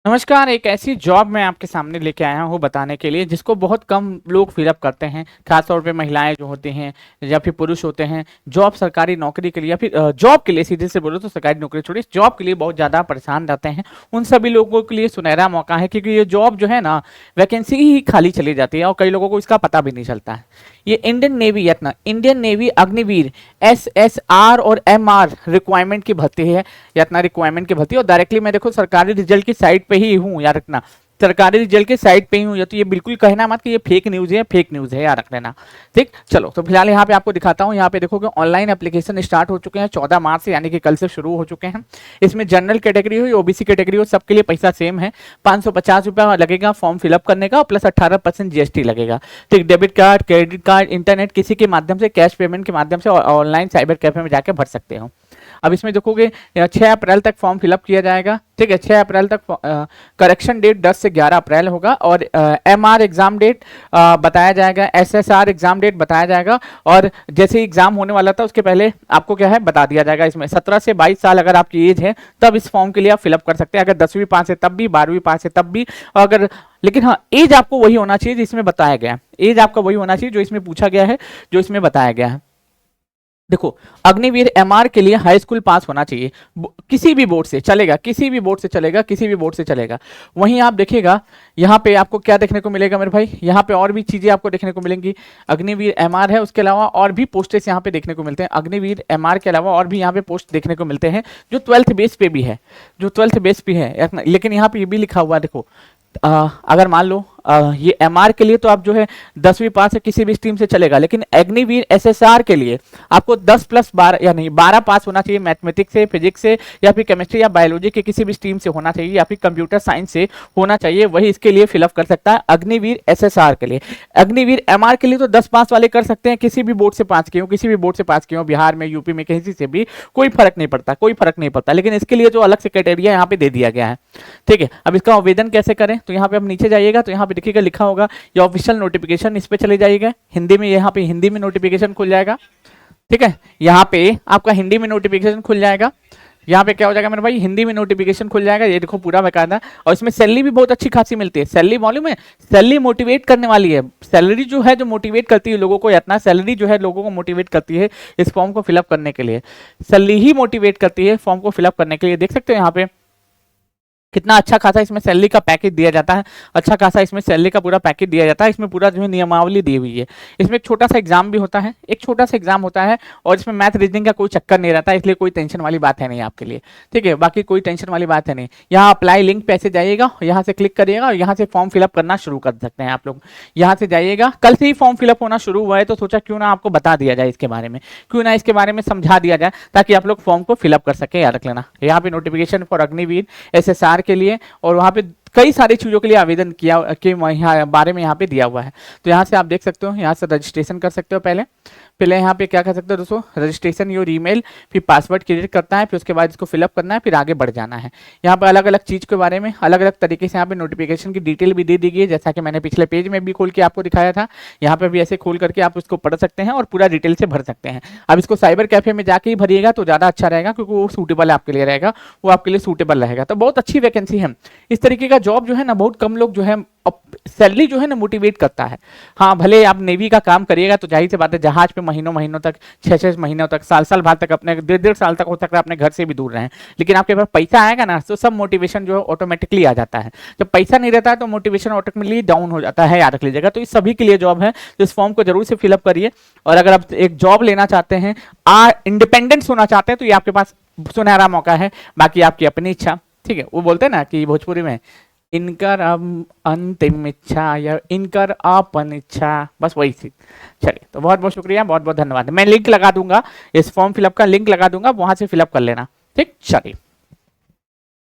नमस्कार। एक ऐसी जॉब मैं आपके सामने लेके आया हूँ बताने के लिए जिसको बहुत कम लोग फिलअप करते हैं, खास तौर पे महिलाएं जो होती हैं या फिर पुरुष होते हैं। जॉब सरकारी नौकरी के लिए या फिर जॉब के लिए, सीधे से बोलो तो सरकारी नौकरी छोड़िए, जॉब के लिए बहुत ज़्यादा परेशान रहते हैं। उन सभी लोगों के लिए सुनहरा मौका है, क्योंकि ये जॉब जो है ना, वैकेंसी ही खाली चली जाती है और कई लोगों को इसका पता भी नहीं चलता है। ये इंडियन नेवी यत्न इंडियन नेवी अग्निवीर SSR और MR रिक्वायरमेंट की भर्ती है, यत्ना रिक्वायरमेंट की भर्ती। और डायरेक्टली मैं देखो सरकारी रिजल्ट की साइट पे ही हूँ, याद रखना, सरकारी रिजल्ट के साइट पे ही हूँ। या तो ये बिल्कुल कहना मत कि ये फेक न्यूज़ है, फेक न्यूज़ है, याद रख लेना। ठीक, चलो तो फिलहाल यहाँ पे आपको दिखाता हूँ। यहाँ पे देखोगे ऑनलाइन एप्लीकेशन स्टार्ट हो चुके हैं 14 मार्च से, यानी कि कल से शुरू हो चुके हैं। इसमें जनरल कैटेगरी हो, OBC कैटेगरी हो, सबके लिए पैसा सेम है। 550 रुपया लगेगा फॉर्म फिलअप करने का, प्लस 18% GST लगेगा। ठीक, debit card, credit card, internet किसी के माध्यम से, कैश पेमेंट के माध्यम से, ऑनलाइन साइबर कैफे में जाकर भर सकते हो। अब इसमें देखोगे 6 अप्रैल तक फॉर्म फिलअप किया जाएगा। ठीक है, 6 अप्रैल तक। करेक्शन डेट 10 से 11 अप्रैल होगा। और MR एग्जाम डेट बताया जाएगा, SSR एग्जाम डेट बताया जाएगा। और जैसे एग्जाम होने वाला था उसके पहले आपको क्या है बता दिया जाएगा। इसमें 17 से 22 साल अगर आपकी एज है तब इस फॉर्म के लिए आप फिलअप कर सकते हैं। अगर 10वीं पास है तब भी, 12वीं पास है तब भी। अगर लेकिन हाँ, एज आपको वही होना चाहिए जिसमें बताया गया है। एज आपका वही होना चाहिए जो इसमें पूछा गया है, जो इसमें बताया गया है। देखो, अग्निवीर MR के लिए हाई स्कूल पास होना चाहिए, किसी भी बोर्ड से चलेगा, किसी भी बोर्ड से चलेगा, किसी भी बोर्ड से चलेगा। वहीं आप देखिएगा यहाँ पे आपको क्या देखने को मिलेगा मेरे भाई, यहाँ पे और भी चीजें आपको देखने को मिलेंगी। अग्निवीर MR है, उसके अलावा और भी पोस्टेस यहाँ पे देखने को मिलते हैं। अग्निवीर MR के अलावा और भी यहाँ पे पोस्ट देखने को मिलते हैं जो 12th बेस पे भी है, जो 12th बेस पे है। लेकिन यहाँ पे ये भी लिखा हुआ है, देखो अगर मान लो ये MR के लिए तो आप जो है 10वीं पास है, किसी भी स्ट्रीम से चलेगा। लेकिन अग्निवीर SSR के लिए आपको 10 प्लस 12 या नहीं 12 पास होना चाहिए, मैथमेटिक्स से, फिजिक्स से, या फिर केमिस्ट्री या बायोलॉजी के किसी भी स्ट्रीम से होना चाहिए, या फिर कंप्यूटर साइंस से होना चाहिए। वही इसके लिए फिलअप कर सकता है अग्निवीर SSR के लिए। अग्निवीर MR के लिए तो 10 पास वाले कर सकते हैं, किसी भी बोर्ड से पास किए हो, किसी भी बोर्ड से पास किए हो, बिहार में, यूपी में, किसी से भी, कोई फर्क नहीं पड़ता, कोई फर्क नहीं पड़ता। लेकिन इसके लिए जो अलग से क्राइटेरिया यहाँ पे दे दिया गया है। ठीक है, अब इसका आवेदन कैसे करें, तो यहाँ पे आप नीचे जाइएगा तो यहाँ पे देखिएगा लिखा होगा ये ऑफिशियल नोटिफिकेशन, इस पे चले जाइएगा। हिंदी में, यहाँ पे हिंदी में नोटिफिकेशन खुल जाएगा। ठीक है, यहाँ पे आपका हिंदी में नोटिफिकेशन खुल जाएगा। यहाँ पे क्या हो जाएगा मेरे भाई, हिंदी में नोटिफिकेशन खुल जाएगा। ये देखो पूरा बकायदा, और इसमें सैलरी भी बहुत अच्छी खासी मिलती है। सैलरी मालूम है, सैलरी मोटिवेट करने वाली है। सैलरी जो है, जो मोटिवेट करती है लोगों को, इतना सैलरी जो है लोगों को मोटिवेट करती है इस फॉर्म को फिलअप करने के लिए। सैलरी ही मोटिवेट करती है फॉर्म को फिलअप करने के लिए। देख सकते हो यहाँ पे कितना अच्छा खासा इसमें सैलरी का पैकेज दिया जाता है। अच्छा खासा इसमें सैलरी का पूरा पैकेज दिया जाता है। इसमें पूरा जो है नियमावली दी हुई है। इसमें एक छोटा सा एग्जाम भी होता है, एक छोटा सा एग्जाम होता है, और इसमें मैथ रीजनिंग का कोई चक्कर नहीं रहता है, इसलिए कोई टेंशन वाली बात है नहीं आपके लिए। ठीक है, बाकी कोई टेंशन वाली बात है नहीं। यहाँ अप्लाई लिंक पे ऐसे जाइएगा, यहाँ से क्लिक करिएगा और यहाँ से फॉर्म फिलअप करना शुरू कर सकते हैं आप लोग। यहाँ से जाइएगा, कल से ही फॉर्म फिलअप होना शुरू हुआ है, तो सोचा क्यों ना आपको बता दिया जाए इसके बारे में, क्यों ना इसके बारे में समझा दिया जाए, ताकि आप लोग फॉर्म को फिलअप कर सके। याद रख लेना, यहाँ पे नोटिफिकेशन फॉर अग्निवीर SSR के लिए, और वहाँ पे कई सारी चीज़ों के लिए आवेदन किया के बारे में यहाँ पे दिया हुआ है। तो यहाँ से आप देख सकते हो, यहाँ से रजिस्ट्रेशन कर सकते हो। पहले यहाँ पे क्या कर सकते हो दोस्तों, रजिस्ट्रेशन योर ईमेल, फिर पासवर्ड क्रिएट करना है, फिर उसके बाद इसको फिलअप करना है, फिर आगे बढ़ जाना है। यहाँ पर अलग अलग चीज़ के बारे में अलग अलग तरीके से यहाँ पे नोटिफिकेशन की डिटेल भी दे दी गई है, जैसा कि मैंने पिछले पेज में भी खोल के आपको दिखाया था। यहाँ पे भी ऐसे खोल करके आप उसको पढ़ सकते हैं और पूरा डिटेल से भर सकते हैं। अब इसको साइबर कैफे में जाके ही भरिएगा तो ज़्यादा अच्छा रहेगा, क्योंकि वो सूटेबल आपके लिए रहेगा, वो आपके लिए सूटेबल रहेगा। तो बहुत अच्छी वैकेंसी है। इस तरीके का जॉब जो है ना, बहुत कम लोग जो है, सैलरी जो है ना मोटिवेट करता है। हाँ, भले आप नेवी का काम करिएगा तो जाहिर सी बात है, जहाज पे महीनों महीनों तक, 6-6 महीनों तक, साल बाद तक, अपने 1.5 साल तक हो सकता है अपने घर से भी दूर रहें। लेकिन आपके पास पैसा आएगा ना, तो सब मोटिवेशन जो है ऑटोमेटिकली आ जाता है। जब पैसा नहीं रहता है तो मोटिवेशन ऑटोमेटिकली डाउन हो जाता है, याद रख लीजिएगा। तो इस सभी के लिए जॉब है, तो इस फॉर्म को जरूर से फिलअप करिए। और अगर आप एक जॉब लेना चाहते हैं, इंडिपेंडेंस होना चाहते हैं, तो ये आपके पास सुनहरा मौका है। बाकी आपकी अपनी इच्छा। ठीक है, वो बोलते हैं ना कि भोजपुरी में, इनकर अंतिम इच्छा या इनकर अपन इच्छा, बस वही चीज। चलिए, तो बहुत बहुत शुक्रिया, बहुत बहुत धन्यवाद। मैं लिंक लगा दूंगा, इस फॉर्म फिलअप का लिंक लगा दूंगा, वहां से फिलअप कर लेना। ठीक, चलिए।